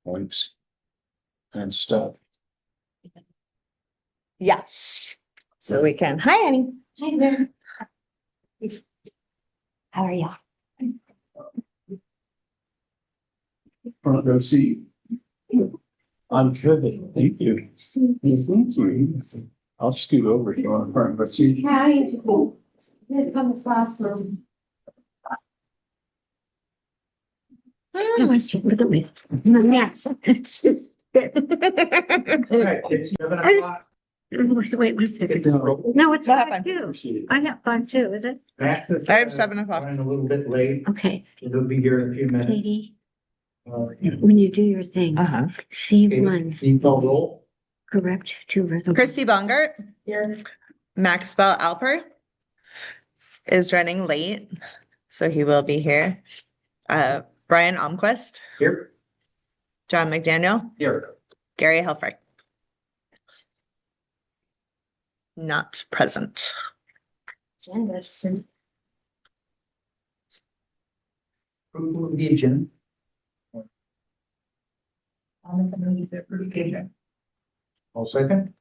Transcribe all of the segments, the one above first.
points and stuff. Yes. So we can, hi Annie. Hi there. How are you? Front row seat. I'm good, thank you. Thank you. I'll scoot over if you want to front row seat. Hi. Here comes last one. Look at me. Yes. Wait 1 second. No, it's What 5:02. I have 5:02, is it? I have 7 o'clock. Running a little bit late. Okay, It'll be here in a few minutes. Katie, when you do your thing, Uh-huh. C1, Can you call roll? correct to resolution. Christy Bongart, Here. Maxwell Alper is running late, so he will be here. Brian Almquist, Here. John McDaniel, Here. Gary Helfrich. Not present. Agendas. Approval of the agenda. I'll make a motion to approve the agenda. All second.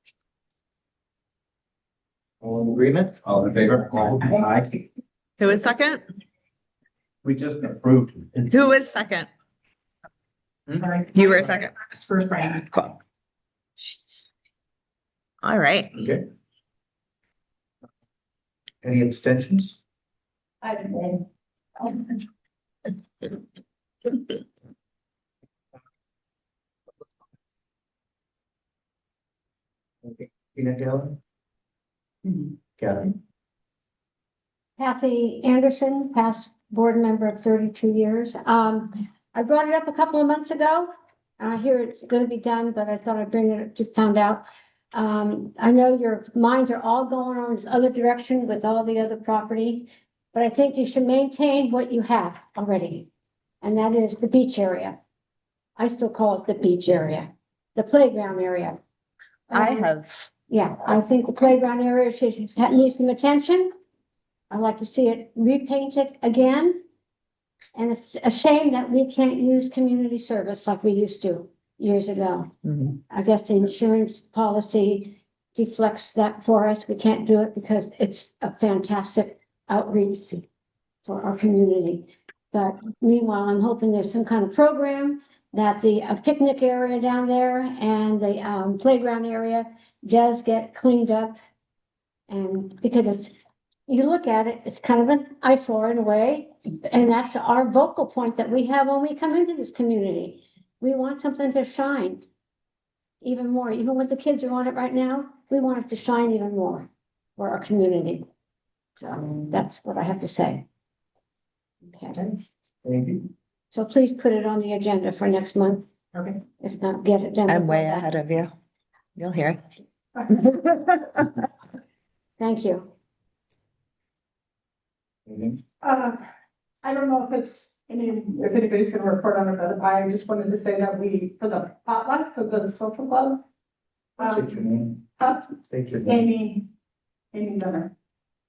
All in agreement? All in favor? Aye. Who was second? We just approved. Who was second? You were second. First round. Cool. All right. Okay. Any abstentions? Okay. Peanut gallery? Kathy? Kathy Anderson, past board member of 32 years. I brought it up a couple of months ago. I hear it's going to be done, but I thought I'd bring it, just found out. I know your minds are all going on this other direction with all the other property, but I think you should maintain what you have already. And that is the beach area. I still call it the beach area, the playground area. I have. Yeah, I think the playground area that needs some attention. I'd like to see it repainted again. And it's a shame that we can't use community service like we used to years ago. I guess the insurance policy deflects that for us. We can't do it because it's a fantastic outreach for our community. But meanwhile, I'm hoping there's some kind of program that the picnic area down there and the playground area does get cleaned up. And because it's, you look at it, it's kind of an eyesore in a way. And that's our vocal point that we have when we come into this community. We want something to shine even more. Even when the kids are on it right now, we want it to shine even more for our community. So that's what I have to say. Okay. Thank you. So please put it on the agenda for next month. Okay. If not, get it done. I'm before way that. ahead of you. You'll hear. Thank you. I don't know if it's, I mean, if anybody's gonna report on it, but I just wanted to say that we, for the potluck, for the social club. State your name. State your name. Amy Dunner.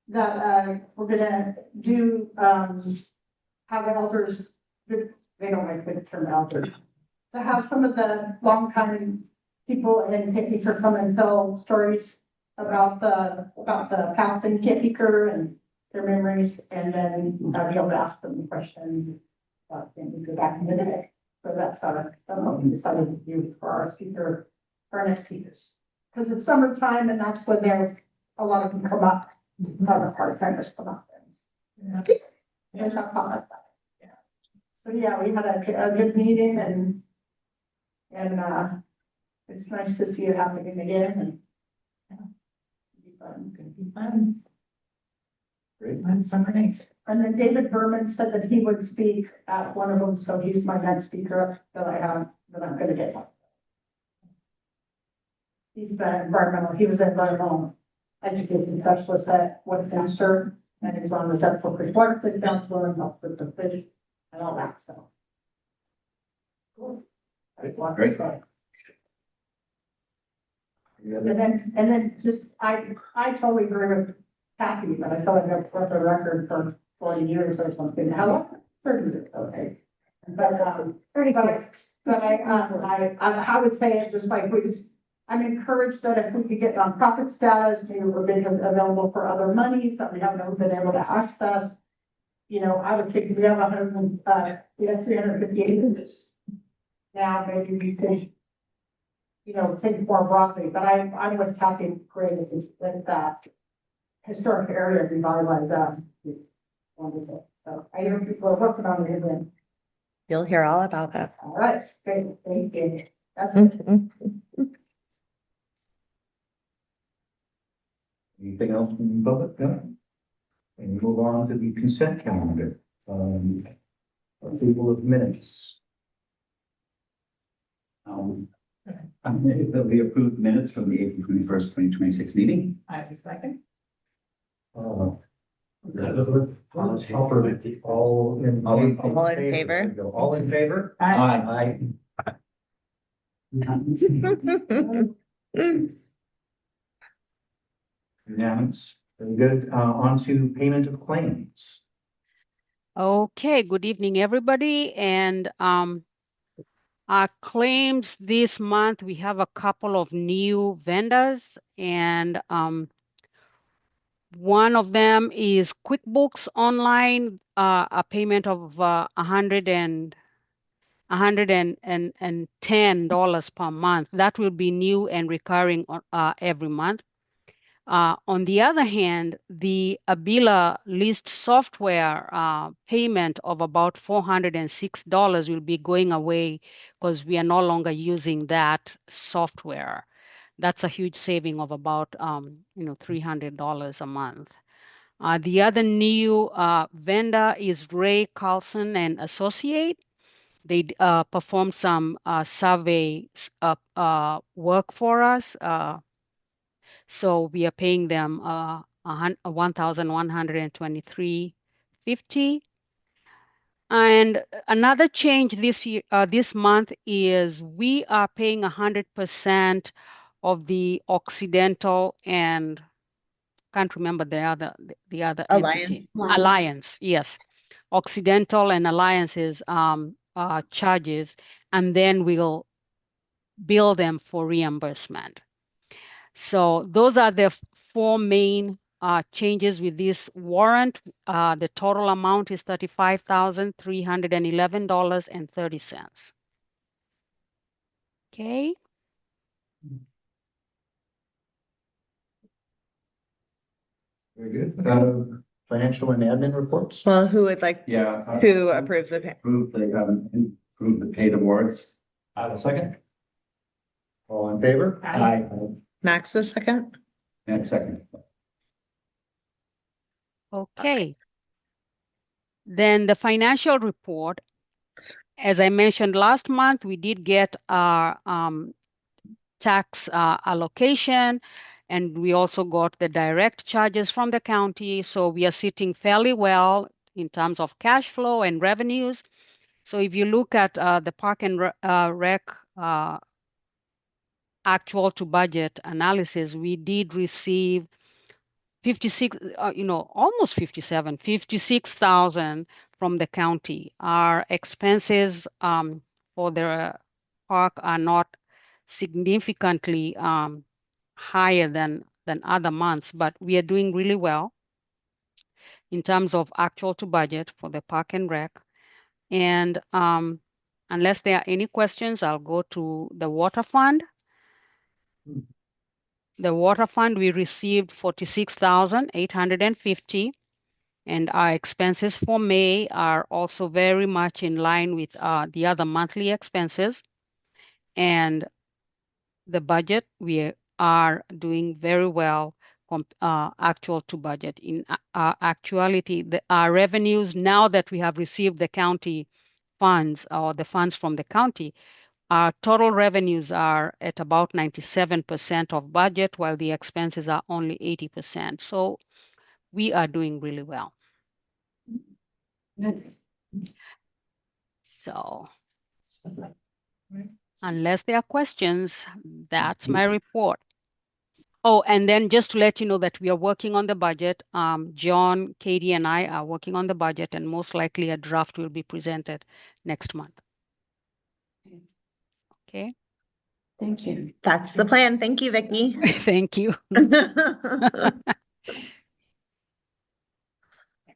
That, we're gonna do, have the elders, they don't like the term elders. To have some of the longtime people in Meeker come and tell stories about the past in Meeker and their memories, and then be able to ask them questions about things we go back in the day. So that's what we decided to do for our speaker, for our next speakers. Because it's summertime and that's when a lot of them come up, some of the part-timers come up. There's not fun like that. Yeah. So yeah, we had a good meeting and it's nice to see it happening again and it's gonna be fun. Great. Summer nights. And then David Berman said that he would speak at one of them, so he's my next speaker that I have, that I'm gonna get. He's the environmental, he was the environmental education specialist at Westminster, and he's on the Central Creek Water Fish Council and helped with the fish and all that, so. Cool. Great. And then just, I totally agree with Kathy, but I thought I'd have put the record for 40 years or something. How long? 30 years, okay. But, Very but good. I would say it just like I'm encouraged that if we could get nonprofit status, maybe we're because available for other monies that we haven't been able to access. You know, I would think we have we have 350 acres. Now, maybe we could, you know, think more broadly, but I was happy creating with that historic area revitalized that. Wonderful. So I hear people are working on it again. You'll hear all about that. All right, great, thank you. That's it. Mhm. Anything else from the public? No? And move on to the consent calendar. Approval of minutes. I move that we approve minutes from the April 21st, 2026 meeting. I have a second. All All in favor? So all in favor? Aye. Aye. Unanimous. Very good. On to payment of claims. Okay, good evening, everybody. And our claims this month, we have a couple of new vendors, and one of them is QuickBooks Online, a payment of $110 per month. That will be new and recurring every month. On the other hand, the Abila list software payment of about $406 will be going away because we are no longer using that software. That's a huge saving of about $300 a month. The other new vendor is Ray Carlson and Associate. They performed some survey work for us. So we are paying them $1,123.50. And another change this month is we are paying 100% of the Occidental and can't remember the other Alliance. entity. Alliance, yes. Occidental and Alliance's charges, and then we'll bill them for reimbursement. So those are the four main changes with this warrant. The total amount is $35,311.30. Okay. Very good. Financial and admin reports. Well, who would like Yeah. to approve the pay? Approve the paid awards. I have a second. All in favor? Aye. Max was second. And second. Okay. Then the financial report, as I mentioned last month, we did get our tax allocation, and we also got the direct charges from the county. So we are sitting fairly well in terms of cash flow and revenues. So if you look at the Park and Rec actual to budget analysis, we did receive 56, almost 57, 56,000 from the county. Our expenses for the park are not significantly higher than other months, but we are doing really well in terms of actual to budget for the Park and Rec. And unless there are any questions, I'll go to the water fund. The water fund, we received 46,850, and our expenses for May are also very much in line with the other monthly expenses. And the budget, we are doing very well actual to budget. In actuality, our revenues, now that we have received the county funds or the funds from the county, our total revenues are at about 97% of budget, while the expenses are only 80%. So we are doing really well. So unless there are questions, that's my report. Oh, and then just to let you know that we are working on the budget. John, Katie, and I are working on the budget, and most likely a draft will be presented next month. Okay. Thank you. That's the plan. Thank you, Vicky. Thank you.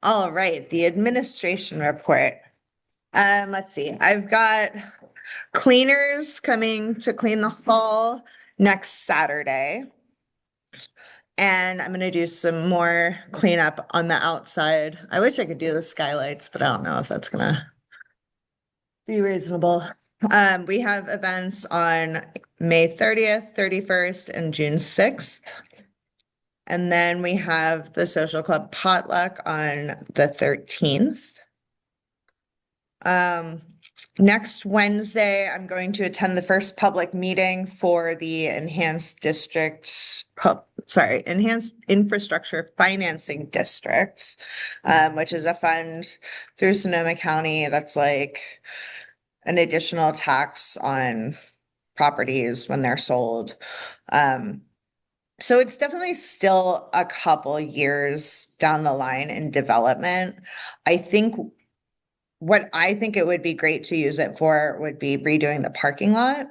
All right, the administration report. Let's see, I've got cleaners coming to clean the hall next Saturday. And I'm gonna do some more cleanup on the outside. I wish I could do the skylights, but I don't know if that's gonna be reasonable. We have events on May 30th, 31st, and June 6th. And then we have the social club potluck on the 13th. Next Wednesday, I'm going to attend the first public meeting for the Enhanced Infrastructure Financing District, which is a fund through Sonoma County that's like an additional tax on properties when they're sold. So it's definitely still a couple years down the line in development. What I think it would be great to use it for would be redoing the parking lot.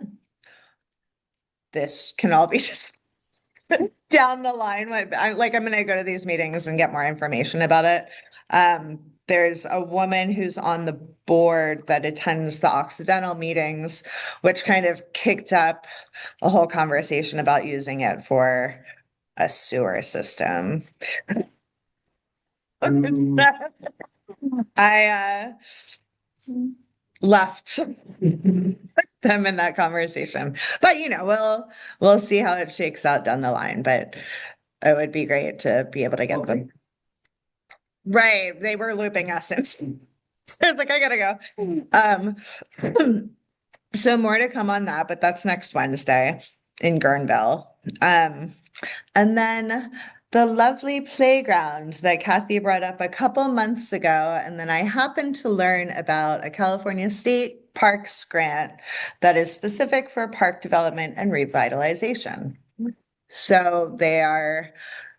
This can all be just down the line. I'm gonna go to these meetings and get more information about it. There's a woman who's on the board that attends the Occidental meetings, which kind of kicked up a whole conversation about using it for a sewer system. I left them in that conversation, but we'll see how it shakes out down the line. But it would be great to be able to get them right. They were looping us in. So it's like I gotta go. So more to come on that, but that's next Wednesday in Guerneville. And then the lovely playground that Kathy brought up a couple months ago, and then I happened to learn about a California State Parks grant that is specific for park development and revitalization. So they are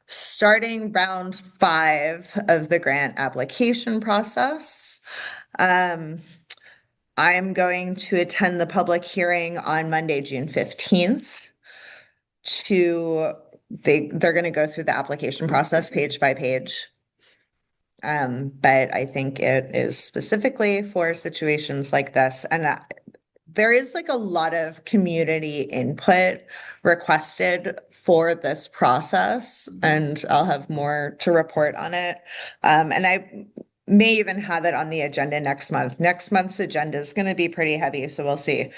starting round 5 of the grant application process. I'm going to attend the public hearing on Monday, June 15th. They're going to go through the application process page by page. But I think it is specifically for situations like this. And there is like a lot of community input requested for this process, and I'll have more to report on it. And I may even have it on the agenda next month. Next month's agenda is going to be pretty heavy, so we'll see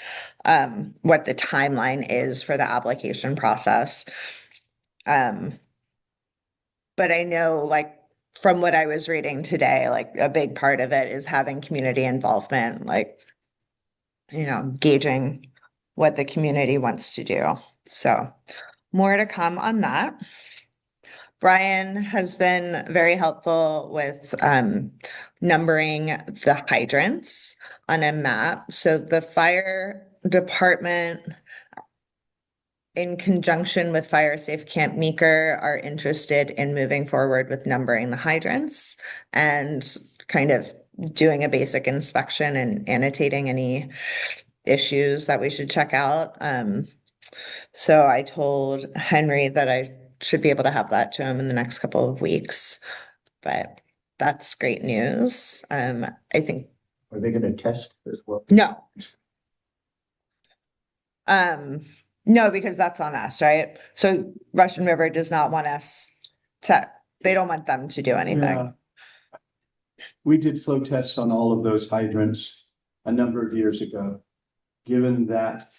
what the timeline is for the application process. But I know, like, from what I was reading today, like a big part of it is having community involvement, like, gauging what the community wants to do. So more to come on that. Brian has been very helpful with numbering the hydrants on a map. So the fire department, in conjunction with Fire Safe Camp Meeker, are interested in moving forward with numbering the hydrants and kind of doing a basic inspection and annotating any issues that we should check out. So I told Henry that I should be able to have that to him in the next couple of weeks, but that's great news. I think. Are they gonna test as well? No. No, because that's on us, right? So Russian River does not want us they don't want them to do anything. Yeah. We did flow tests on all of those hydrants a number of years ago. Given that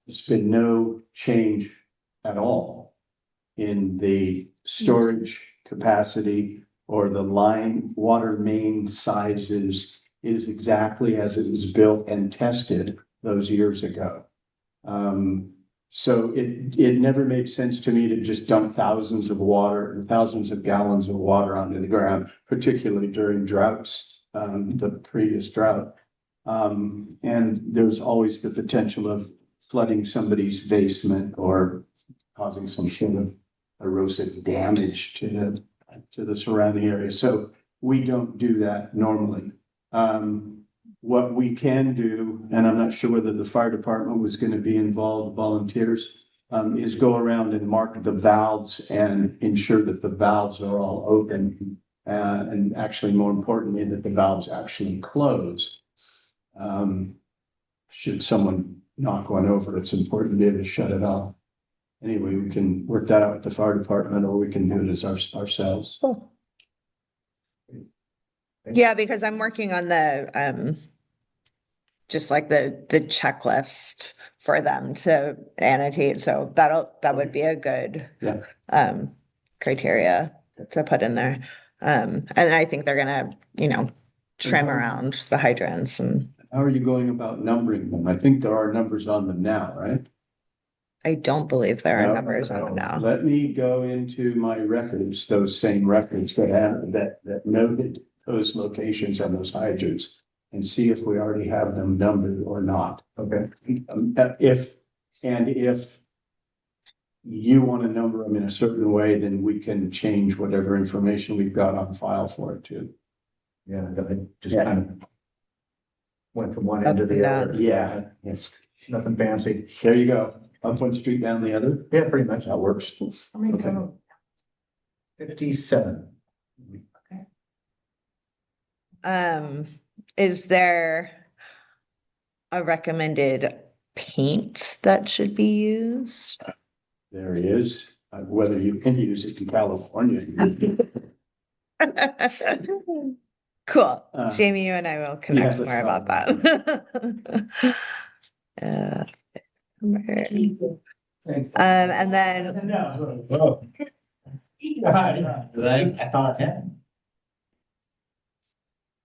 there's been no change at all in the storage capacity or the water main sizes is exactly as it was built and tested those years ago. So it never made sense to me to just dump thousands of gallons of water onto the ground, particularly during droughts, the previous drought. And there's always the potential of flooding somebody's basement or causing some sort of erosive damage to the surrounding area. So we don't do that normally. What we can do, and I'm not sure whether the fire department was going to be involved, volunteers, is go around and mark the valves and ensure that the valves are all open. And actually, more importantly, that the valves actually close. Should someone knock one over, it's important to be able to shut it off. Anyway, we can work that out with the fire department, or we can do it as ourselves. Yeah, because I'm working on the just like the checklist for them to annotate. So that would be a good Yeah. criteria to put in there. And I think they're gonna, trim around the hydrants and How are you going about numbering them? I think there are numbers on them now, right? I don't believe there are No, numbers on them now. Let me go into my records, those same records that noted those locations and those hydrants, and see if we already have them numbered or not. Okay. If you want to number them in a certain way, then we can change whatever information we've got on file for it too. Yeah, I just kind of went from one end to the other. Yeah. It's nothing fancy. There you go. Up one street, down the other. Yeah, pretty much. That works. Let me Okay. go. 57. Is there a recommended paint that should be used? There he is. Whether you can use it in California. Cool. Uh, Jamie, you and I will connect let's more talk about that. And then I thought 10.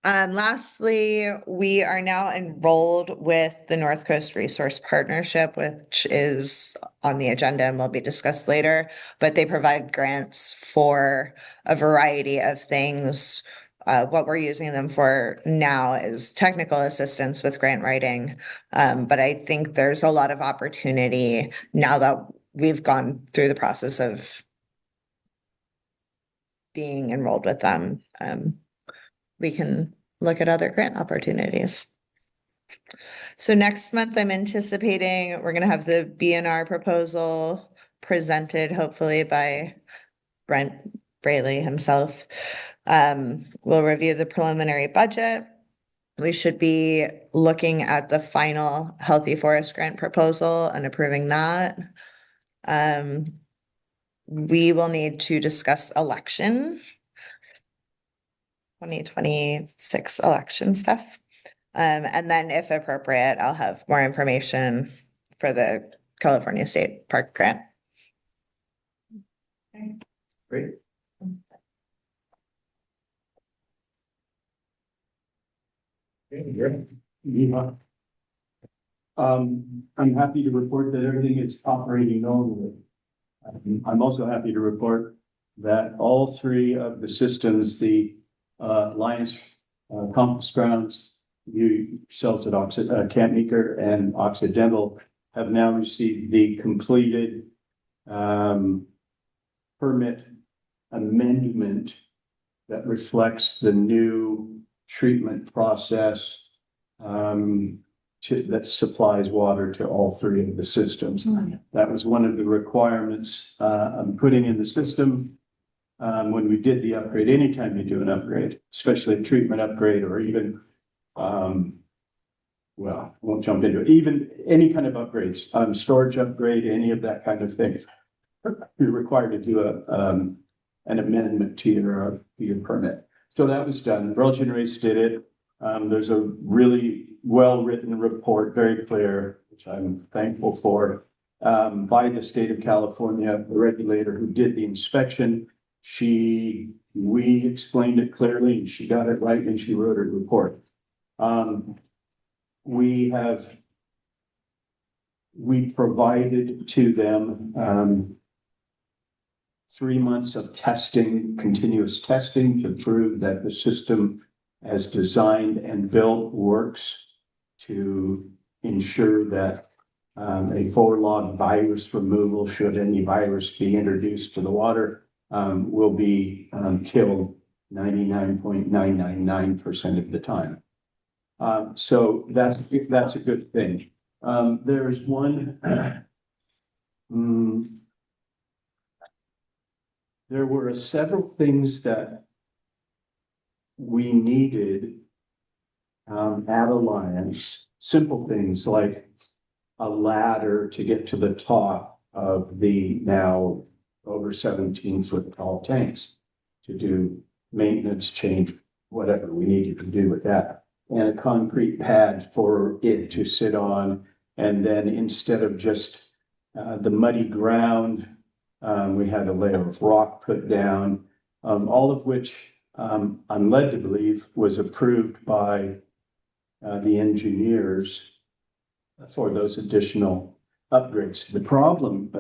lastly, we are now enrolled with the North Coast Resource Partnership, which is on the agenda and will be discussed later, but they provide grants for a variety of things. What we're using them for now is technical assistance with grant writing. But I think there's a lot of opportunity now that we've gone through the process of being enrolled with them. We can look at other grant opportunities. So next month, I'm anticipating we're going to have the BNR proposal presented, hopefully by Brent Braley himself. We'll review the preliminary budget. We should be looking at the final Healthy Forest Grant proposal and approving that. We will need to discuss election. 2026 election stuff. And then if appropriate, I'll have more information for the California State Park Grant. Great. Okay, great. Yeah. I'm happy to report that everything is operating normally. I'm also happy to report that all three of the systems, the Lions Compass Grounds, yourselves at Camp Meeker and Occidental, have now received the completed permit amendment that reflects the new treatment process that supplies water to all three of the systems. That was one of the requirements I'm putting in the system when we did the upgrade. Anytime you do an upgrade, especially a treatment upgrade, or even well, I won't jump into it, even any kind of upgrades, storage upgrade, any of that kind of thing, you're required to do an amendment to your permit. So that was done. Virgin Race did it. There's a really well-written report, very clear, which I'm thankful for, by the state of California, the regulator who did the inspection. We explained it clearly, and she got it right, and she wrote a report. We provided to them 3 months of testing, continuous testing, to prove that the system as designed and built works, to ensure that A 4-log virus removal, should any virus be introduced to the water, will be killed 99.999% of the time. So that's a good thing. There's one. There were several things that we needed at Alliance, simple things like a ladder to get to the top of the now over 17-foot tall tanks to do maintenance, change, whatever we needed to do with that. And a concrete pad for it to sit on. And then instead of just the muddy ground, we had a layer of rock put down, all of which I'm led to believe was approved by the engineers for those additional upgrades. The problem,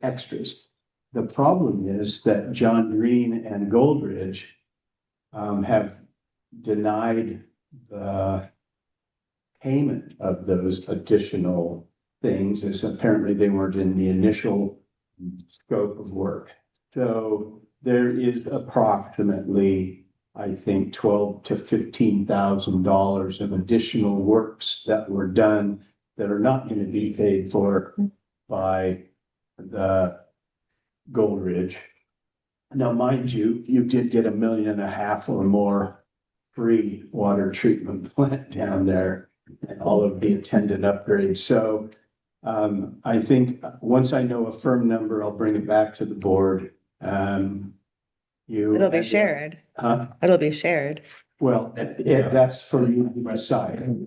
extras, the problem is that John Green and Goldridge have denied the payment of those additional things, as apparently they weren't in the initial scope of work. So there is approximately, I think, $12,000 to $15,000 of additional works that were done that are not going to be paid for by the Goldridge. Now, mind you, you did get $1.5 million or more free water treatment plant down there and all of the attendant upgrades. So I think once I know a firm number, I'll bring it back to the board. It'll be shared. Huh? It'll be shared. Well, that's for you to decide.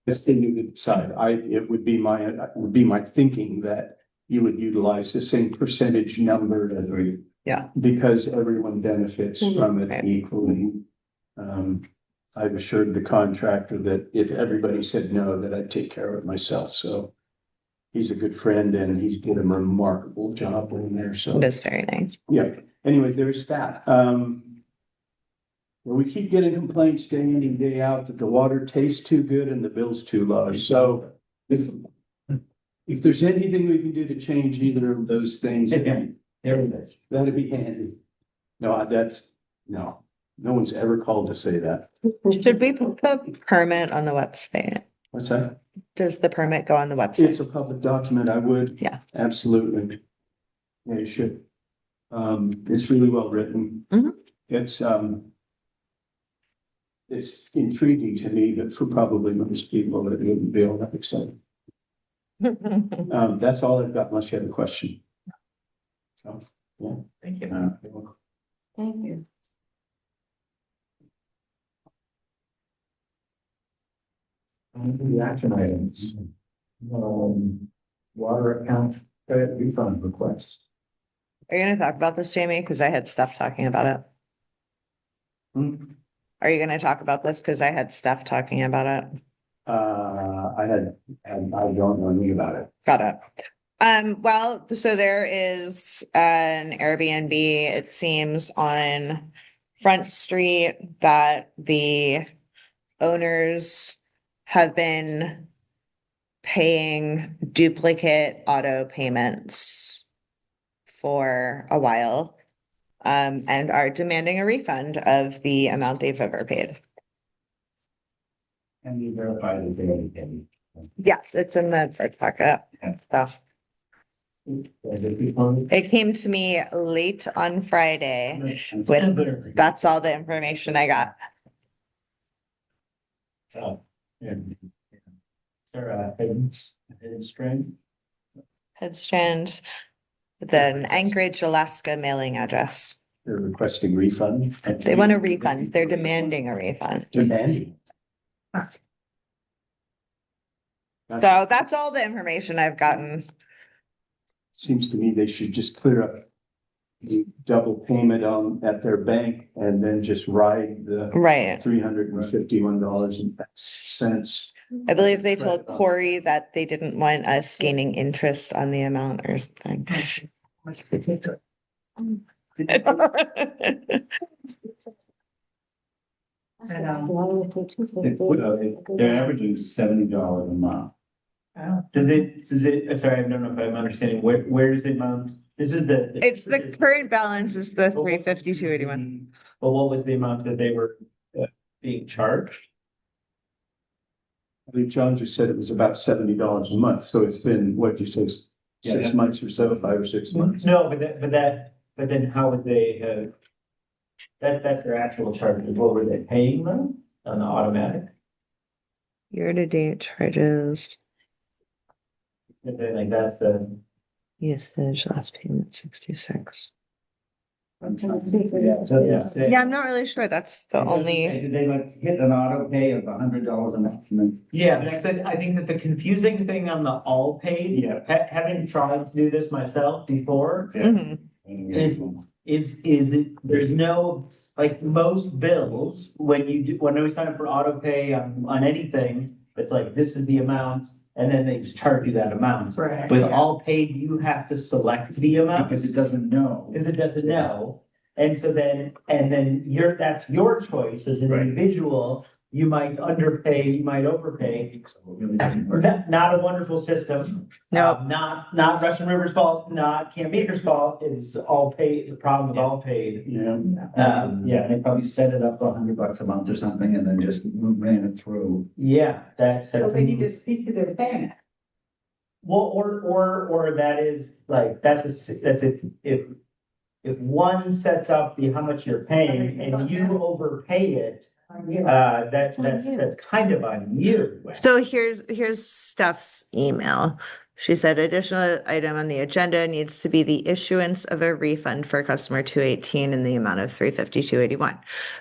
It's for you to decide. It would be my thinking that you would utilize the same percentage number. Yeah. Because everyone benefits from it Right. equally. I've assured the contractor that if everybody said no, that I'd take care of it myself. So he's a good friend and he's did a remarkable job in there. So It is very nice. yeah, anyway, there's that. Well, we keep getting complaints day in and day out that the water tastes too good and the bill's too low. So if there's anything we can do to change either of those things, There it is. that'd be handy. No, no one's ever called to say that. Should we put the permit on the website? What's that? Does the permit go on the website? It's a public document. I would. Yeah. Absolutely. Yeah, you should. It's really well written. Mhm. It's intriguing to me, but for probably most people, it wouldn't be all that exciting. That's all I've got unless you have a question. So, yeah. Thank you. You're welcome. Thank you. The action items. Water account credit refund request. Are you gonna talk about this, Jamie? Because I had stuff talking about it. Hmm. Are you gonna talk about this? Because I had stuff talking about it. I don't know anything about it. Got it. Well, so there is an Airbnb, it seems, on Front Street that the owners have been paying duplicate auto payments for a while, and are demanding a refund of the amount they've overpaid. And you verify that they already paid. Yes, it's in the third packet. So Is it refunded? it came to me late on Friday. That's all the information I got. And is there a hidden string? Headstrand, with an Anchorage, Alaska mailing address. They're requesting refund. They want a refund. They're demanding a refund. Demanding. So that's all the information I've gotten. Seems to me they should just clear up the double payment at their bank and then just ride the Right. $351.00. I believe they told Corey that they didn't want us gaining interest on the amount or something. They're averaging $70 a month. Does it, sorry, I don't know if I'm understanding, where does it amount? This is the. It's the current balance is the 352.81. But what was the amount that they were being charged? I believe John just said it was about $70 a month, so it's been, what did you say, Yeah. 6 months or so, 5 or 6 months? No, but then how would they have? That's their actual charges. What were they paying them on the automatic? Year-to-date charges, And then like that's the. usage, last payment 66. Yeah. Yeah, I'm not really sure. That's the only, Did they like hit an auto pay of $100 a month and then? Yeah, that's it. I think that the confusing thing on the all paid, having tried to do this myself before, Mhm. is it, there's no, like most bills, when we sign up for auto pay on anything, it's like, this is the amount, and then they just charge you that amount. Right. With all paid, you have to select the amount. Because it doesn't know. Because it doesn't know. And so then, that's your choice as an Right. individual. You might underpay, you might overpay. So it really doesn't work. Not a wonderful system. No. Not Russian River's fault, not Camp Meeker's fault. It's all paid, it's a problem with all paid. Yeah. Yeah, they probably set it up for $100 a month or something and then just ran it through. Yeah, that's. So they need to speak to their bank. Well, or that is like, that's if one sets up how much you're paying and you overpay it, that's kind of on you. So here's Steph's email. She said additional item on the agenda needs to be the issuance of a refund for customer 218 in the amount of 352.81.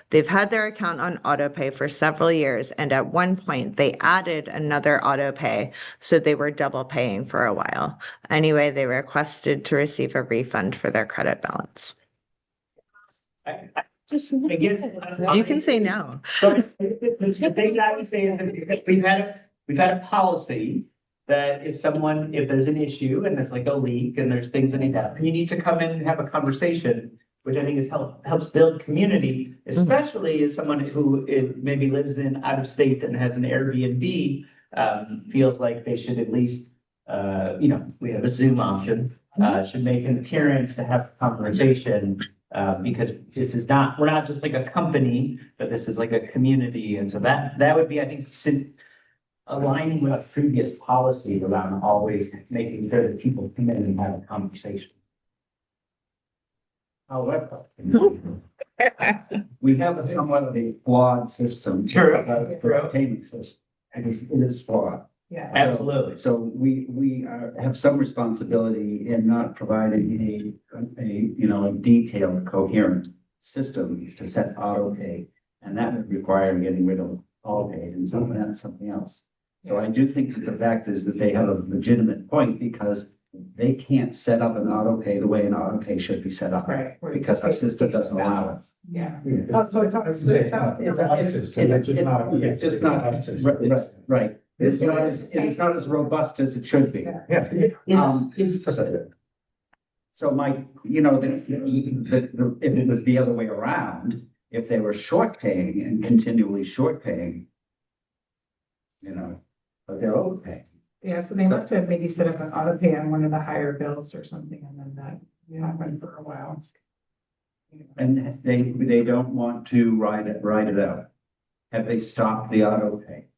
They've had their account on auto pay for several years, and at one point they added another auto pay, so they were double paying for a while. Anyway, they requested to receive a refund for their credit balance. I guess. You can say no. So the thing I would say is that we've had a policy that if there's an issue and there's like a leak and there's things that need to happen, you need to come in and have a conversation, which I think helps build community, especially as someone who maybe lives out of state and has an Airbnb, feels like they should at least, we have a Zoom option, should make an appearance to have a conversation. Because we're not just like a company, but this is like a community. And so that would be, I think, aligning with a previous policy around always making sure that people come in and have a conversation. However, We have somewhat of a flawed system. Sure. For a payment system. It is flawed. Yeah. absolutely. So we have some responsibility in not providing a detailed, coherent system to set auto pay. And that would require getting rid of all paid and something else. So I do think that the fact is that they have a legitimate point because they can't set up an auto pay the way an auto pay should be set up. Right. Because our system doesn't allow it. Yeah. Oh, so it's It's just not, right. It's not as robust as it should be. So Mike, if it was the other way around, if they were short paying and continually short paying, but they're overpaying. Yeah, so they must have maybe set up an auto pay on one of the higher bills or something, and then that happened for a while. And they don't want to ride it out. Have they stopped the auto pay?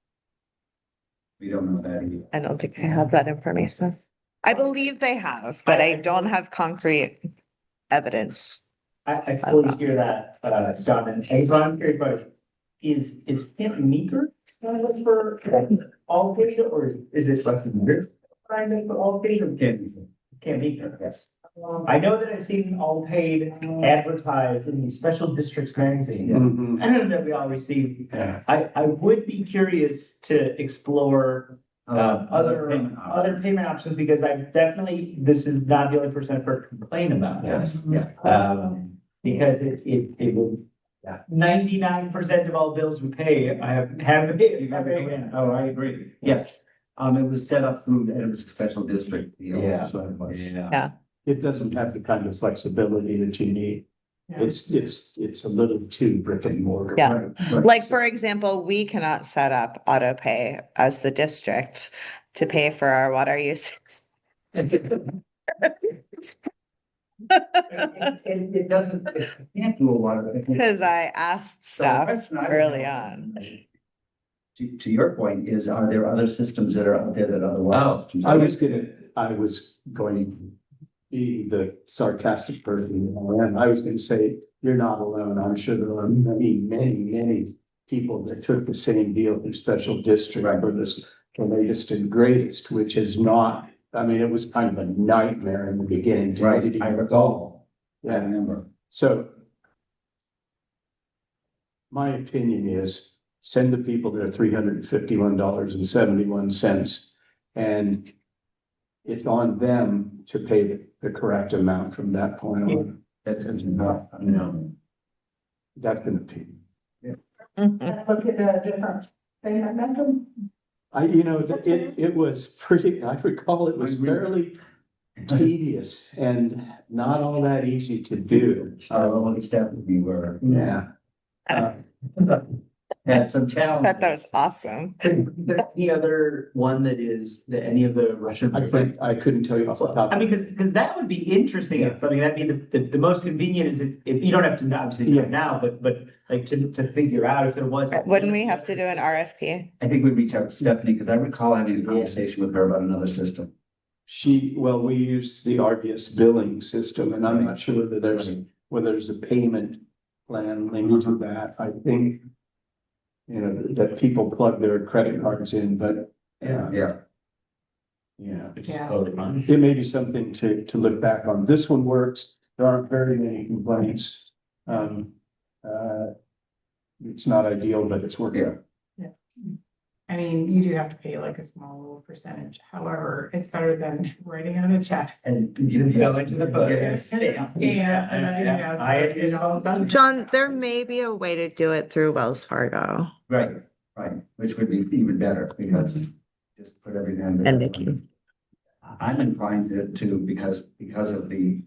We don't know that either. I don't think I have that information. I believe they have, but I don't have concrete evidence. I fully hear that, John, and so I'm curious about is Camp Meeker for all paid, or is it like for all paid or Camp Meeker? Yes. I know that I've seen all paid advertised in the special districts magazine. Mhm. I know that we all receive. Yeah. I would be curious to explore other payment options because this is not the only person I've heard complain about this. Because it will, 99% of all bills we pay, I have. Oh, I agree. Yes. It was set up through, it was a special district deal. Yeah. That's what it was. Yeah. It doesn't have the kind of flexibility that you need. Yeah. It's a little too brick and mortar. Yeah. Right. Like, for example, we cannot set up auto pay as the district. to pay for our water usage. It doesn't, it can't do a water. Because I asked So the stuff question I would early have on. To your point is, are there other systems that are out there that other water systems? I was going to be the sarcastic person. I was going to say, you're not alone. I'm sure there are many people that took the same deal through special district Right. for this, the latest and greatest, which is not, I mean, it was kind of a nightmare in the beginning. to Right, get it I even recall. I Yeah, remember. so my opinion is send the people their $351.71, and it's on them to pay the correct amount from that point on. That's enough, I know. That's an opinion. Mhm. Look at a different payment method. It was pretty, I recall it was fairly tedious and not all that easy to do. Well, except we were, Yeah. had some I challenges. thought that was awesome. The other one that is, that any of the Russian. I couldn't tell you off the top. I mean, because that would be interesting. I mean, that'd be the most convenient is if you don't have to obviously do Yeah. it now, but like to figure out if there was. Wouldn't we have to do an RFP? I think we'd reach out to Stephanie, because I recall having a conversation with her about another system. We used the RBS billing system, and I'm not sure whether there's a payment plan linked to that. I think, that people plug their credit cards in, but Yeah. yeah. It's Yeah. totally fine. It may be something to look back on. This one works. There aren't very many complaints. It's not ideal, but it's working. I mean, you do have to pay like a small little percentage. However, it's better than writing out a check. And You go into the book. Yes. Yeah. I do it all the time. John, there may be a way to do it through Wells Fargo. Right, which would be even better, because just put everything under. And Nikki. I'm inclined to, because of the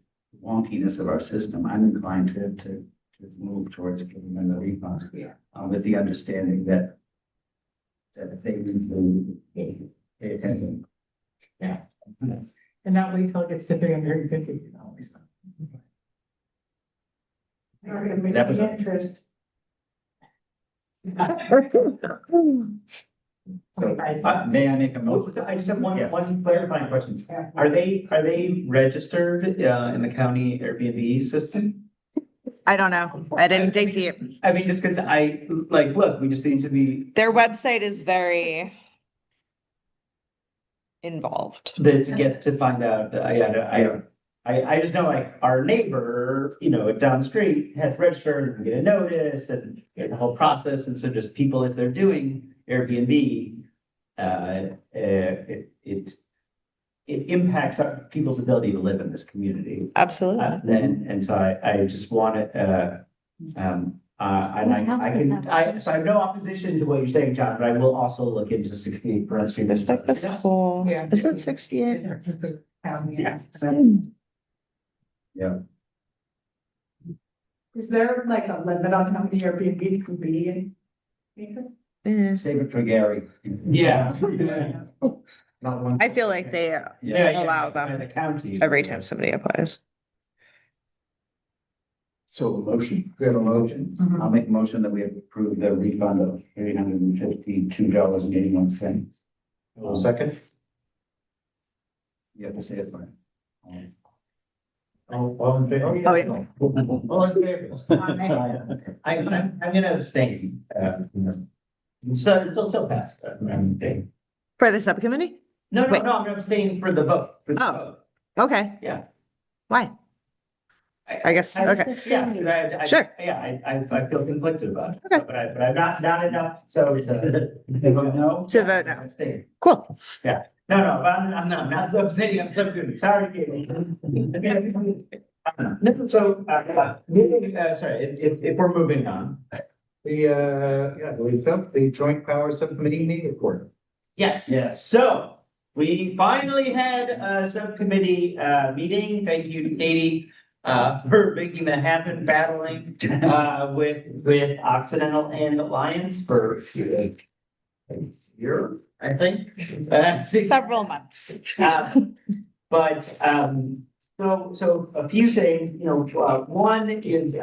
wonkiness of our system, I'm inclined to move towards giving them a refund. Yeah. With the understanding that if they need to pay attention. Yeah. And not wait till it gets to $350. That was- Interest. So, may I make a motion? I just have Yes. one clarifying question. Are they registered in the county Airbnb system? I don't know. I didn't dig deep. I mean, just because look, we just need to be, Their website is very involved. to get to find out that, I just know like our neighbor, down the street had to register and get a notice and get the whole process. And so just people, if they're doing Airbnb, it impacts people's ability to live in this community. Absolutely. And so I just want to, and I have no opposition to what you're saying, John, but I will also look into 68 Front Street. There's like this whole, Yeah. is it 68? Yeah. Is there like a limit on how many Airbnb can be in? Meeker? Eh. Save it for Gary. Yeah. Not one. I feel like they allow them The county. every time somebody applies. So a motion. We have a motion. I'll make a motion that we approve the refund of $352.81. Second. You have to say it fine. All in favor? Oh, yeah. All in favor? I'm gonna abstain. So it'll still pass, but I'm abstaining. For the subcommittee? No, Wait. I'm abstaining for the vote. for the Oh. vote. Okay. Yeah. Why? I guess, okay. Yeah, because I. Sure. Yeah, I feel conflicted about it. Okay. But I'm not enough, so to. vote no? To vote no. Abstain. Cool. No, but I'm not abstaining, I'm so good, sorry. Katie. So, sorry, if we're moving on. We felt the joint power subcommittee meeting report. Yes. So we finally had a subcommittee meeting. Thank you to Katie for making that happen, battling with Occidental and Alliance for year, I think. Several months. But, so a few things, one is,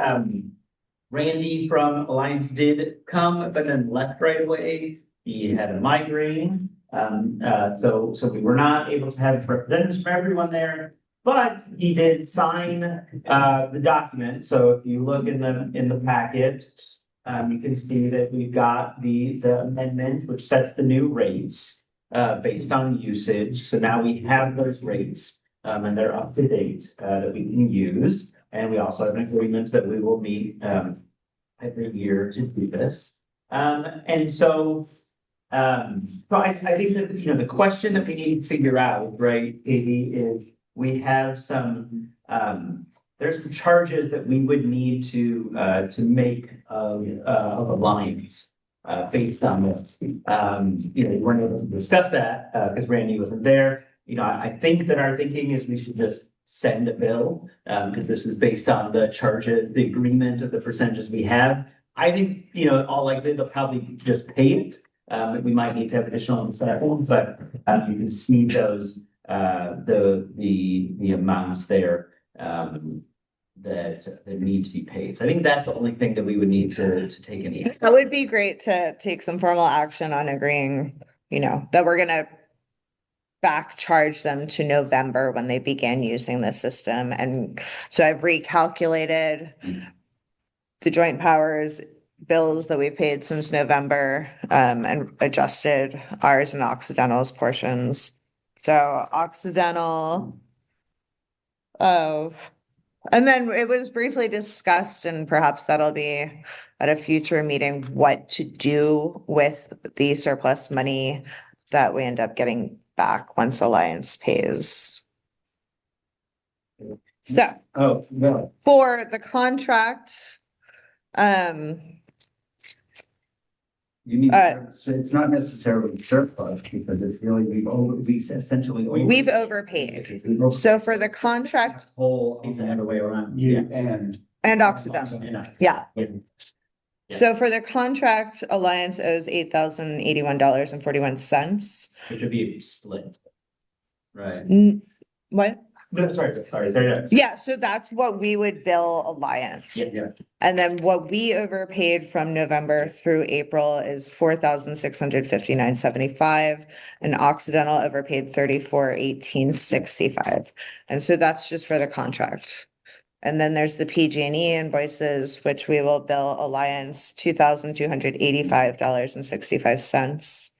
Randy from Alliance did come, but then left right away. He had a migraine. So we were not able to have representatives from everyone there. But he did sign, the document. So if you look in the packet, you can see that we've got the amendment, which sets the new rates, based on usage. So now we have those rates, and they're up to date, that we can use. And we also have an agreement that we will meet, every year to do this. And so, I think that, the question that we need to figure out, right, Katie, is we have some, there's some charges that we would need to make of Alliance, based on this. We weren't able to discuss that, because Randy wasn't there. I think that our thinking is we should just send a bill, because this is based on the charges, the agreement of the percentages we have. I think, all likely they'll probably just pay it. We might need to have additional discussion, but you can see those, the amounts there, that need to be paid. So I think that's the only thing that we would need to take any. That would be great to take some formal action on agreeing, that we're gonna back charge them to November when they began using the system. And so I've recalculated the joint powers bills that we've paid since November, and adjusted ours and Occidental's portions. So Occidental, and then it was briefly discussed, and perhaps that'll be at a future meeting, what to do with the surplus money that we end up getting back once Alliance pays. So Oh, no. for the contract, You mean, Uh, so it's not necessarily surplus because it's really, we've essentially. we've overpaid. So for the contract Whole, it's the other way around. You and. and Occidental, yeah. So for the contract, Alliance owes $8,081.41. Which would be split. Right. What? No, sorry. Yeah, so that's what we would bill Alliance. Yeah. And then what we overpaid from November through April is $4,659.75, and Occidental overpaid $34,1865. And so that's just for the contract. And then there's the PG&E invoices, which we will bill Alliance $2,285.65.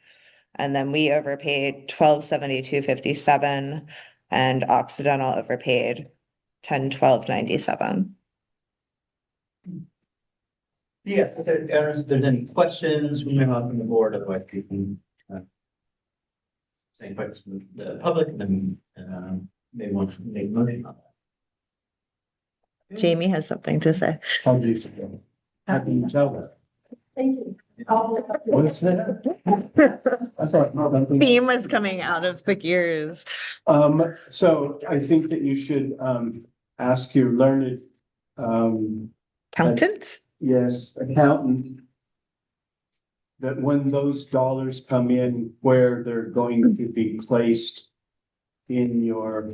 And then we overpaid $1,272.57, and Occidental overpaid $10,1297. Yeah, if there's any questions, we may have from the board, otherwise we can, say questions from the public, and then, maybe want to make a motion on that. Jamie has something to say. How do you tell that? Thank you. What is that? I thought, no, nothing. Theme was coming out of the gears. So I think that you should, ask your learned, Accountant? yes, accountant, that when those dollars come in, where they're going to be placed in your,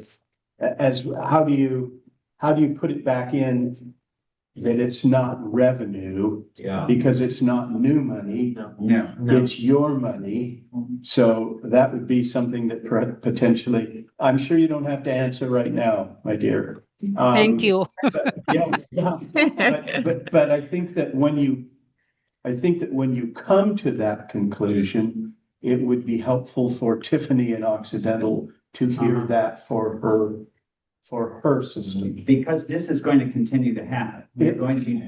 how do you put it back in that it's not revenue? Yeah. Because it's not new money. No. It's your money. So that would be something that potentially, I'm sure you don't have to answer right now, my dear. Thank you. Yes, yeah. But I think that when you come to that conclusion, it would be helpful for Tiffany and Occidental to hear that for her system. Because this is going to continue to happen. We're going to be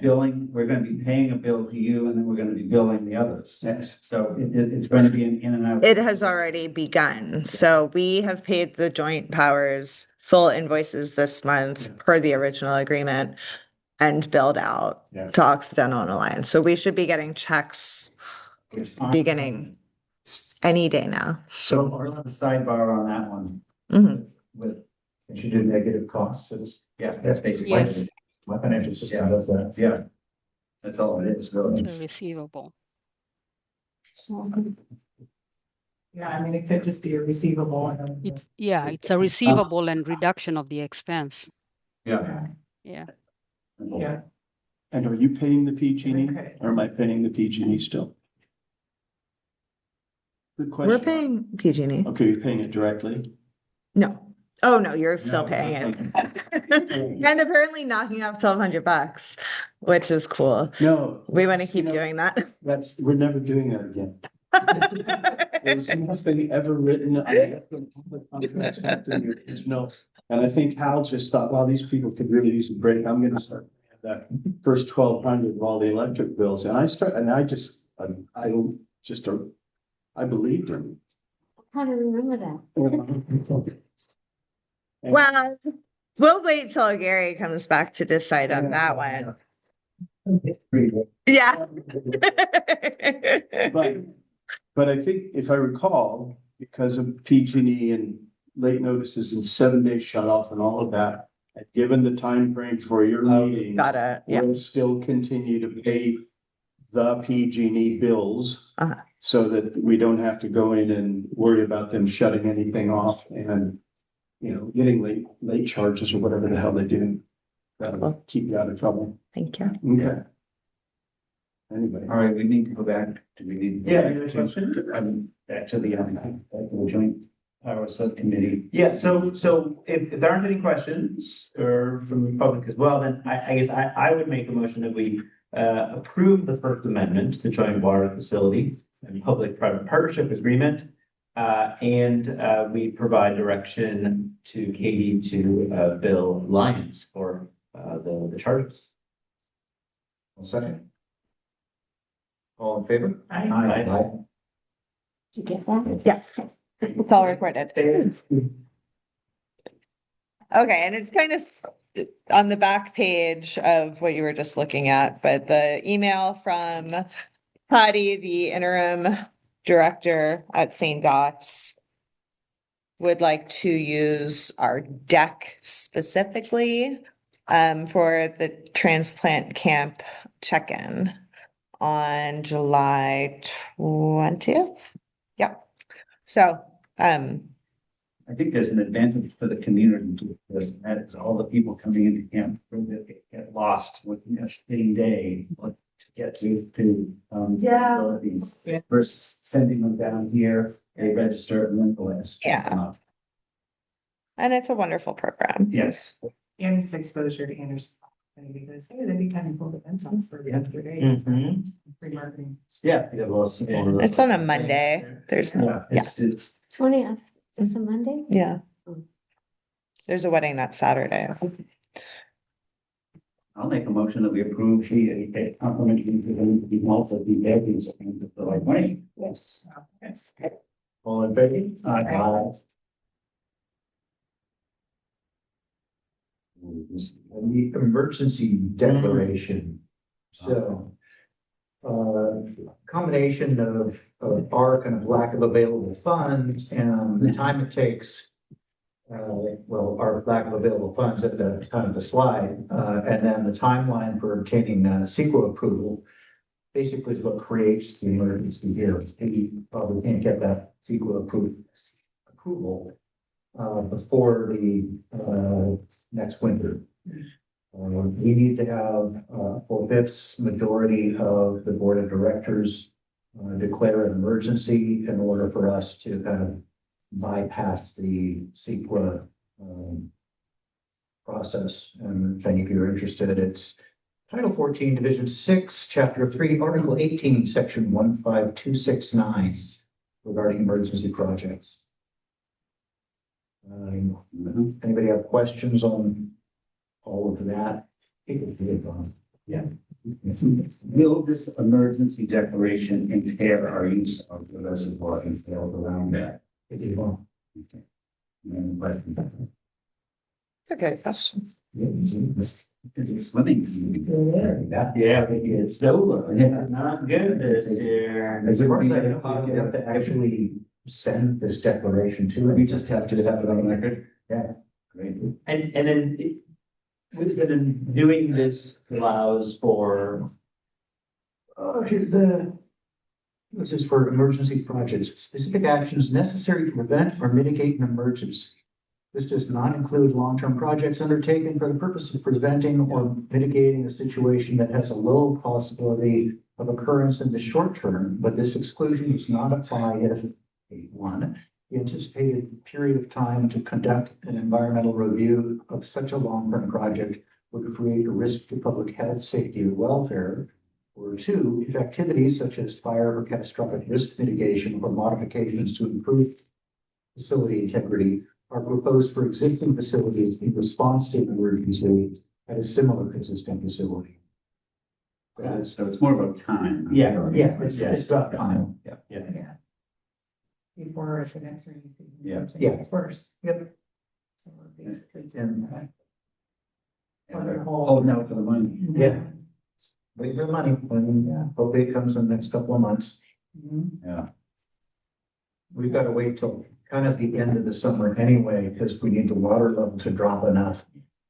paying a bill to you, and then we're going to be billing the others. Yes. So it's going to be an in and out. It has already begun. So we have paid the joint powers full invoices this month per the original agreement and billed out Yes. to Occidental and Alliance. So we should be getting checks beginning any day now. So we'll have a sidebar on that one Mhm. with, You should do negative costs. yeah, that's basically. Yes. My financial system does that. Yeah. That's all it is, really. It's a receivable. Yeah, I mean, it could just be a receivable. It's a receivable and reduction of the expense. Yeah. Yeah, Yeah. yeah. And are you paying the PG&E Okay. or am I paying the PG&E still? Good We're question. paying PG&E. Okay, you're paying it directly? No. Oh, no, you're still No, paying okay. it. And apparently knocking off $1,200, which is cool. No. We want to keep you know, doing that. we're never doing that again. There's nothing ever written. No, and I think Hal just thought, well, these people could really use a break. I'm gonna start that first 1,200 of all the electric bills. And I believed him. How do you remember that? Well, we'll wait till Gary comes back to decide on that one. Yeah. But I think if I recall, because of PG&E and late notices and 7-day shut off and all of that, and given the time frame for your meeting, Got it. Yeah. we'll still continue to pay the PG&E bills Uh-huh. so that we don't have to go in and worry about them shutting anything off and, getting late charges or whatever the hell they do. That'll keep you out of trouble. Thank you. Okay. Anyway. All right, we need to go back. Do we need? Yeah, any other questions? Back to the joint power subcommittee. Yeah, so if there aren't any questions or from the public as well, then I guess I would make a motion that we approve the First Amendment to the Joint Water Facility and Public-Private Partnership Agreement. And we provide direction to Katie to bill Lions for the charges. One second. All in favor? Aye. Did you get that? Yes. It's all recorded. Okay, and it's kind of on the back page of what you were just looking at, but the email from Patty, the interim director at St. Gott's, would like to use our deck specifically for the transplant camp check-in on July 20th. Yep. So, I think there's an advantage for the community to this, and that is all the people coming into camp get lost with same day, like to get to Yeah. facilities versus sending them down here, they register and then go and check them out. and it's a wonderful program. Yes. And it's exposure to Anderson. Because, hey, they'd be kind of cool events on for the other day. Mhm. Free marketing. Yeah. It's on a Monday. There's no, yeah, It's 20th, it's a Monday? yeah. There's a wedding that Saturday. I'll make a motion that we approve the compliment to the health of the babies and the right way. Yes. Yes. All in favor? Aye. The emergency declaration. So. Combination of our kind of lack of available funds and the time it takes. Our lack of available funds at the time of the slide, and then the timeline for obtaining CEQA approval. Basically is what creates the emergency here. We probably can't get that CEQA approval before the next winter. We need to have 4/5 majority of the board of directors declare an emergency in order for us to kind of bypass the CEQA process. And if any of you are interested, it's Title 14, Division 6, Chapter 3, Article 18, Section 15269 regarding emergency projects. Anybody have questions on all of that? Yeah. Will this emergency declaration impair our use of the reservoir and failed around that? It won't. Okay. And question. Okay, question. It's swimming. Yeah, it's over. Yeah, not good this year. As far as I know, you have to actually send this declaration to it. We just have to have it on record. Yeah. Great. And then we've been doing this allows for. The This is for emergency projects, specific actions necessary to prevent or mitigate an emergency. This does not include long-term projects undertaken for the purpose of preventing or mitigating a situation that has a low possibility of occurrence in the short term, but this exclusion does not apply if, one, the anticipated period of time to conduct an environmental review of such a long-term project would create a risk to public health, safety, or welfare. Or two, if activities such as fire or catastrophic risk mitigation or modifications to improve facility integrity are proposed for existing facilities in response to an emergency at a similar existing facility. So it's more about time. Yeah. It's about time. Yeah. Before the next rainy season. Yeah. Yeah. It's worse. Yep. So we're basically. And And they're holding out for the money. Yeah. wait for the money, and hopefully it comes in the next couple of months. Yeah. We've got to wait till kind of the end of the summer anyway, because we need the water level to drop enough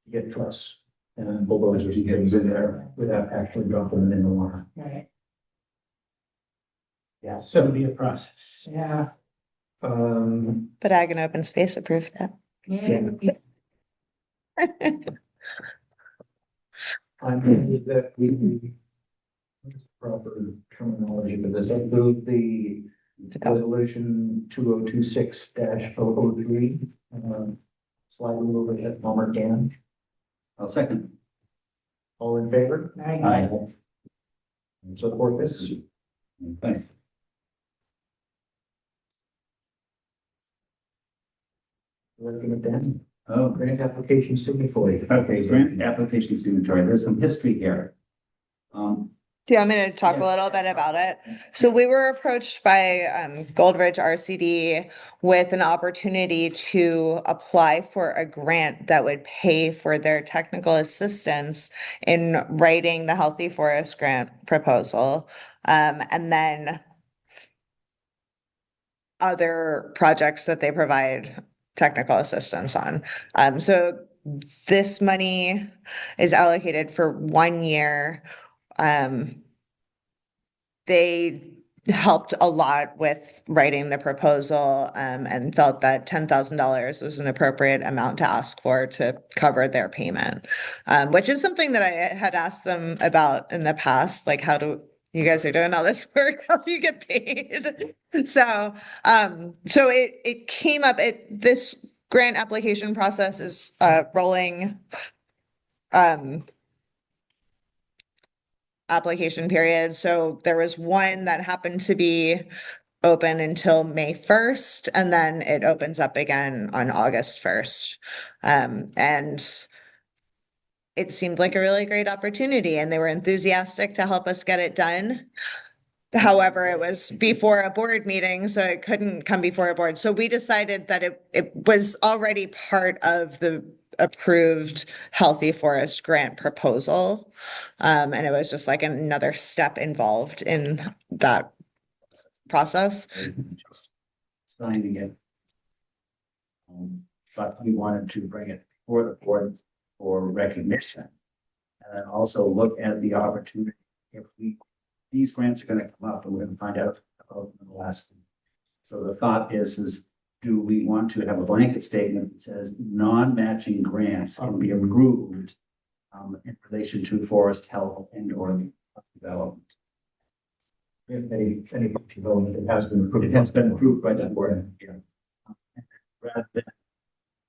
to get trucks and bulldozers and things in there without actually dropping them in the water. Right. Yeah, so it'll be a process. Yeah. But Ag and Open Space approved that. Yeah. I believe that we, what's the proper terminology for this, approve the resolution 2026-003. Slide a little bit at Palmer Dan. I'll second. All in favor? Aye. Support this. Thanks. Looking at that. Oh, Grant application signatory. okay, grant application signatory, there's some history here. Do you want me to talk a little bit about it? So we were approached by Goldridge RCD with an opportunity to apply for a grant that would pay for their technical assistance in writing the Healthy Forest Grant proposal. And then other projects that they provide technical assistance on. So this money is allocated for 1 year. They helped a lot with writing the proposal, and felt that $10,000 was an appropriate amount to ask for to cover their payment. Which is something that I had asked them about in the past, like how do you guys are doing all this work, how do you get paid? So it came up, this grant application process is rolling application period. So there was one that happened to be open until May 1st, and then it opens up again on August 1st. And it seemed like a really great opportunity, and they were enthusiastic to help us get it done. However, it was before a board meeting, so it couldn't come before a board. So we decided that it was already part of the approved Healthy Forest Grant proposal. And it was just like another step involved in that process. Signing it. But we wanted to bring it before the board for recognition. And then also look at the opportunity if these grants are going to come up and we're going to find out about them in the last. So the thought is do we want to have a blanket statement that says non-matching grants can be approved in relation to forest health and or development? If any development that has been approved. It has been approved by that board. Yeah. Rather than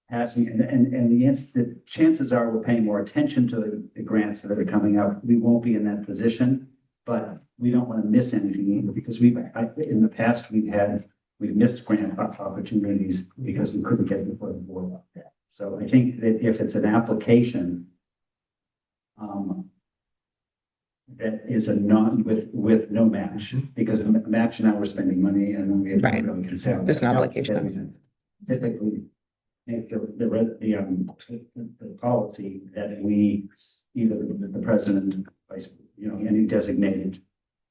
passing, the chances are we're paying more attention to the grants that are coming up. We won't be in that position, but we don't want to miss anything either, because in the past we've missed grant opportunities because we couldn't get before the board. So I think that if it's an application that is a with no match, because the match now we're spending money and then we have Right. really consider. There's no application. Typically, make the policy that we either the president, vice, any designated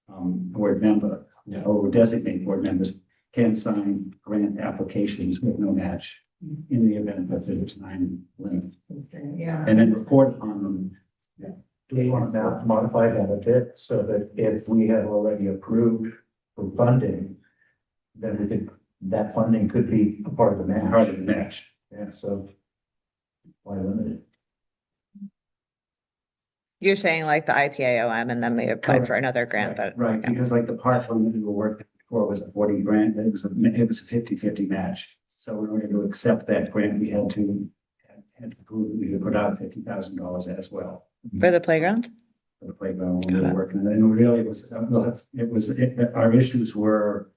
board member or designated board members can sign grant applications with no match in the event that there's a time limit, Yeah. and then report on them. Do we want to modify that a bit so that if we have already approved for funding, then we could, that funding could be a part of the Part match. of the match. Yeah, so why limit it? You're saying like the IPAOM and then we applied for Correct. another grant that. Right, because like the park one that we were working for was a 40 grant, it was a 50-50 match. So in order to accept that grant, we had to prove that we could put out $50,000 as well For the playground? for the playground when we were working. And really our issues were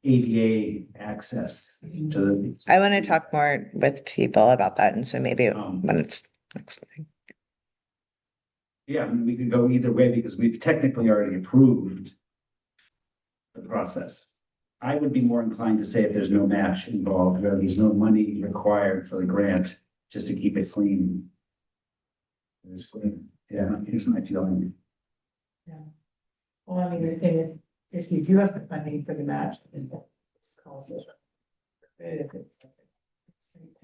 ADA access to the. I want to talk more with people about that. And so maybe Um, when it's next week. Yeah, I mean, we could go either way because we've technically already approved the process. I would be more inclined to say if there's no match involved, or there's no money required for the grant, just to keep it clean. Yeah, it's my feeling. Well, I mean, if you do have the funding for the match, then it's also. If it's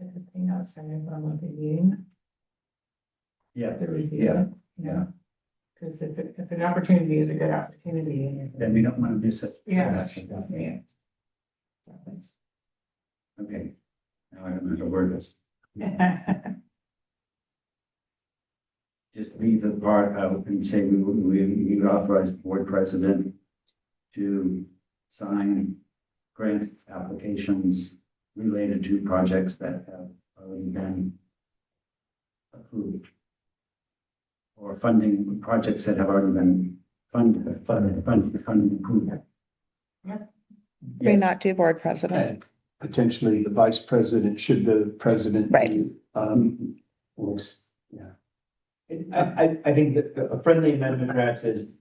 like a thing outside of a monthly meeting. Yeah, To review it, yeah. Because if an opportunity is a good opportunity. then we don't want to miss it. Yeah. Yeah. Okay. Now I don't know how to word this. Just leave the part out and say we would authorize the board president to sign grant applications related to projects that have already been approved. Or funding projects that have already been funded approved. May Yes. not do board president. And potentially the vice president, should the president. Right. be, looks, yeah. I think that a friendly amendment perhaps is,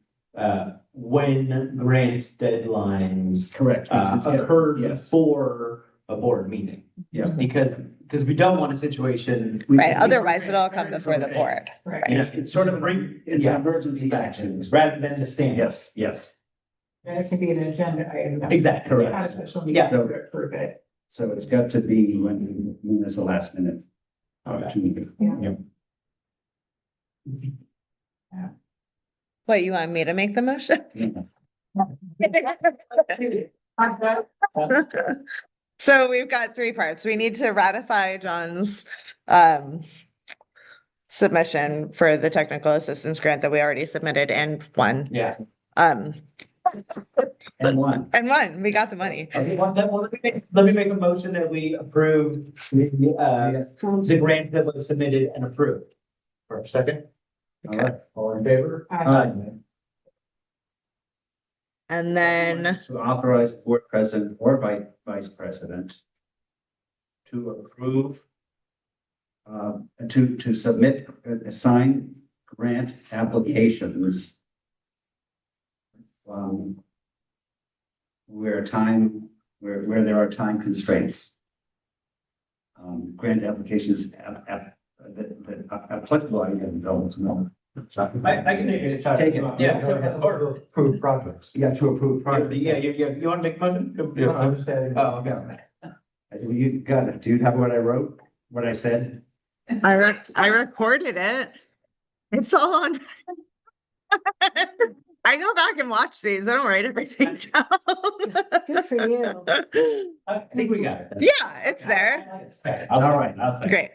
when grant deadlines Correct. because it's- occur Yes. before a board meeting. Yeah. Because we don't want a situation. Right, otherwise it'll come before the board. Right. Yes, it's sort of bring, it's an emergency action. Rather than the standard. Yes, yes. And it can be an agenda item. Exactly, correct. Not a special Yeah. meeting to approve it. So it's got to be when there's a last minute opportunity. Yeah. Yep. What, you want me to make the motion? Yeah. So we've got three parts. We need to ratify John's submission for the technical assistance grant that we already submitted and won. Yeah. Um, And one. and won, we got the money. Okay, well, let me make a motion that we approve the grant that was submitted and approved. For a second? All right, all in favor? And then, To authorize the board president or vice president to approve, to submit, assign grant applications where there are time constraints. Grant applications that applicable, I haven't developed, no. I can take it. Take it. Yeah. Approved projects. Yeah, to approve project. Yeah, you want to make a motion? No, I'm just adding. Oh, okay. I said, well, you got it. Do you have what I wrote? What I said? I recorded it. It's all on. I go back and watch these. I don't write everything down. Good for you. I think we got it. Yeah, it's there. All right, I'll say. Great.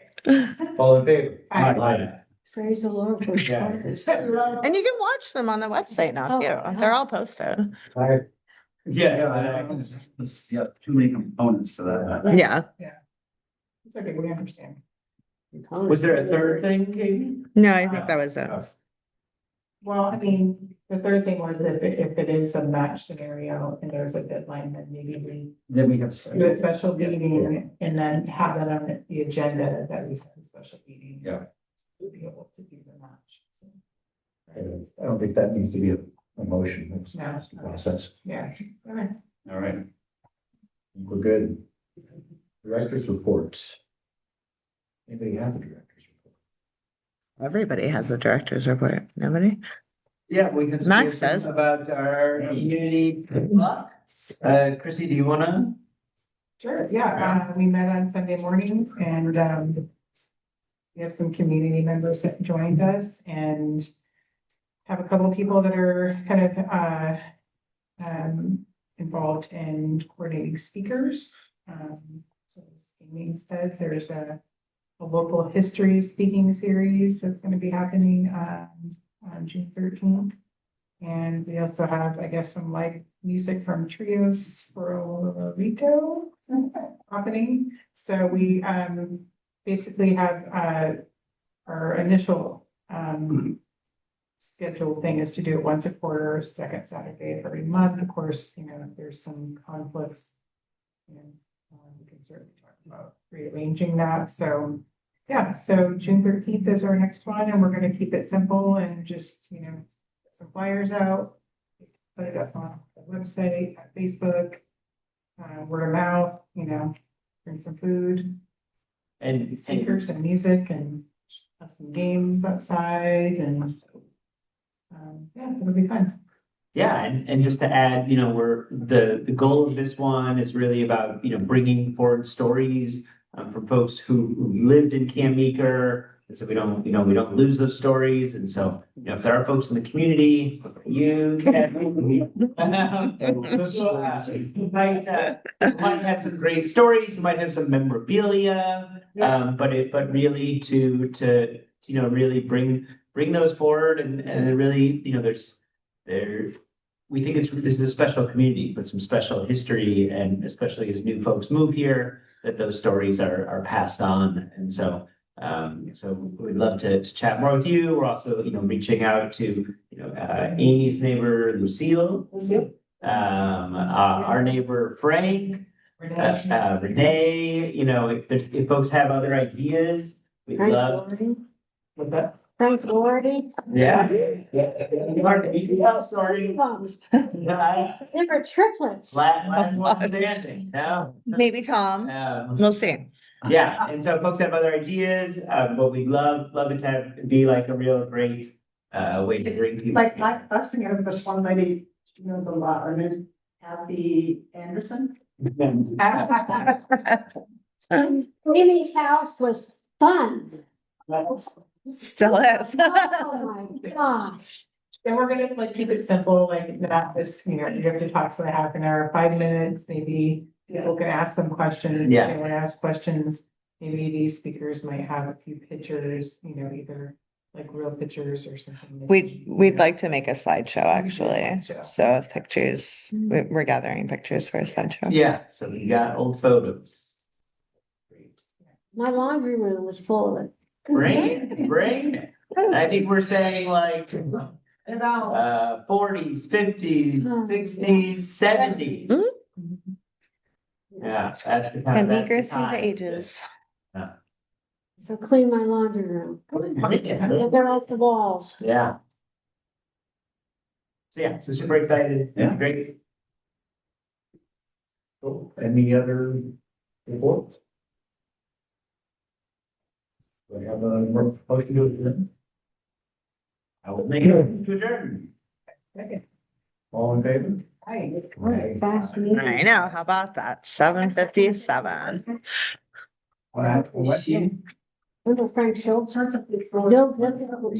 All in favor? Aye. Praise the Lord for Yeah. this. And you can watch them on the website now Oh, too. wow. They're all posted. Yeah. Yeah, too many components to that. Yeah. It's okay, we understand. Was there a third thing, Katie? No, I think that was it. Well, I mean, the third thing was that if it is a match scenario and there's a deadline, then maybe we Then we have. do a special meeting and then have that on the agenda that we set a special meeting. Yeah. To be able to do the match. I don't think that needs to be a motion. It's No. just a process. Yeah. All right. All right. We're good. Director's reports. Anybody have a director's report? Everybody has a director's report. Nobody? Yeah, we can. Max speak says. About our community blocks. Chrissy, do you wanna? Sure, yeah, we met on Sunday morning and we have some community members that joined us and have a couple of people that are kind of involved in coordinating speakers. So as Amy said, there's a local history speaking series that's going to be happening on June 13th. And we also have, I guess, some live music from Trios for Rico happening. So we basically have our initial scheduled thing is to do it once a quarter, second Saturday of every month. Of course, you know, if there's some conflicts, you know, we can certainly talk about rearranging that. So yeah, so June 13th is our next one, and we're going to keep it simple and just, you know, get some flyers out, put it up on the website, Facebook, word of mouth, you know, bring some food, And speakers and music, and have some games outside, and yeah, it'll be fun. yeah, and just to add, you know, the goal of this one is really about, you know, bringing forward stories from folks who lived in Camp Meeker. And so we don't, you know, we don't lose those stories. And so, you know, if there are folks in the community, you might have some great stories, you might have some memorabilia. But really to, you know, really bring those forward and really, you know, we think this is a special community with some special history, and especially as new folks move here, that those stories are passed on. And so we'd love to chat more with you. We're also, you know, reaching out to, you know, Amy's neighbor Lucille, our neighbor Frank, Renee, you know, if folks have other ideas, we'd Frank love. Doherty. What's that? Frank Doherty. Yeah. Sorry. They were triplets. Last one standing, no. Maybe Tom, we'll see. Yeah, and so folks have other ideas, but we'd love it to be like a real great way to bring people. Like, I was thinking of this one lady, she knows a lot, her name is Kathy Anderson. Amy's house was fun. Still is. Oh my gosh. And we're gonna like keep it simple, like not this, you know, you have to talk for a half an hour, 5 minutes, maybe people can ask some questions. Yeah. If they want to ask questions, maybe these speakers might have a few pictures, you know, either like real pictures or something. We'd like to make a slideshow, actually. Slideshow. So if pictures, we're gathering pictures for a slideshow. Yeah, so we got old photos. My laundry room was full of it. Bring it. I think we're saying like About 40s, 50s, 60s, 70s. Yeah, that's the kind And of. Meeker through the ages. So clean my laundry room. Get that off the walls. Yeah. So yeah, so super excited. Yeah. Great. Cool. Any other reports? We have a motion to adjourn. I will make it to adjourn. All in favor? Hi. What a fast meeting. I know, how about that? 7:57. Remember Frank Schultz? Don't look at what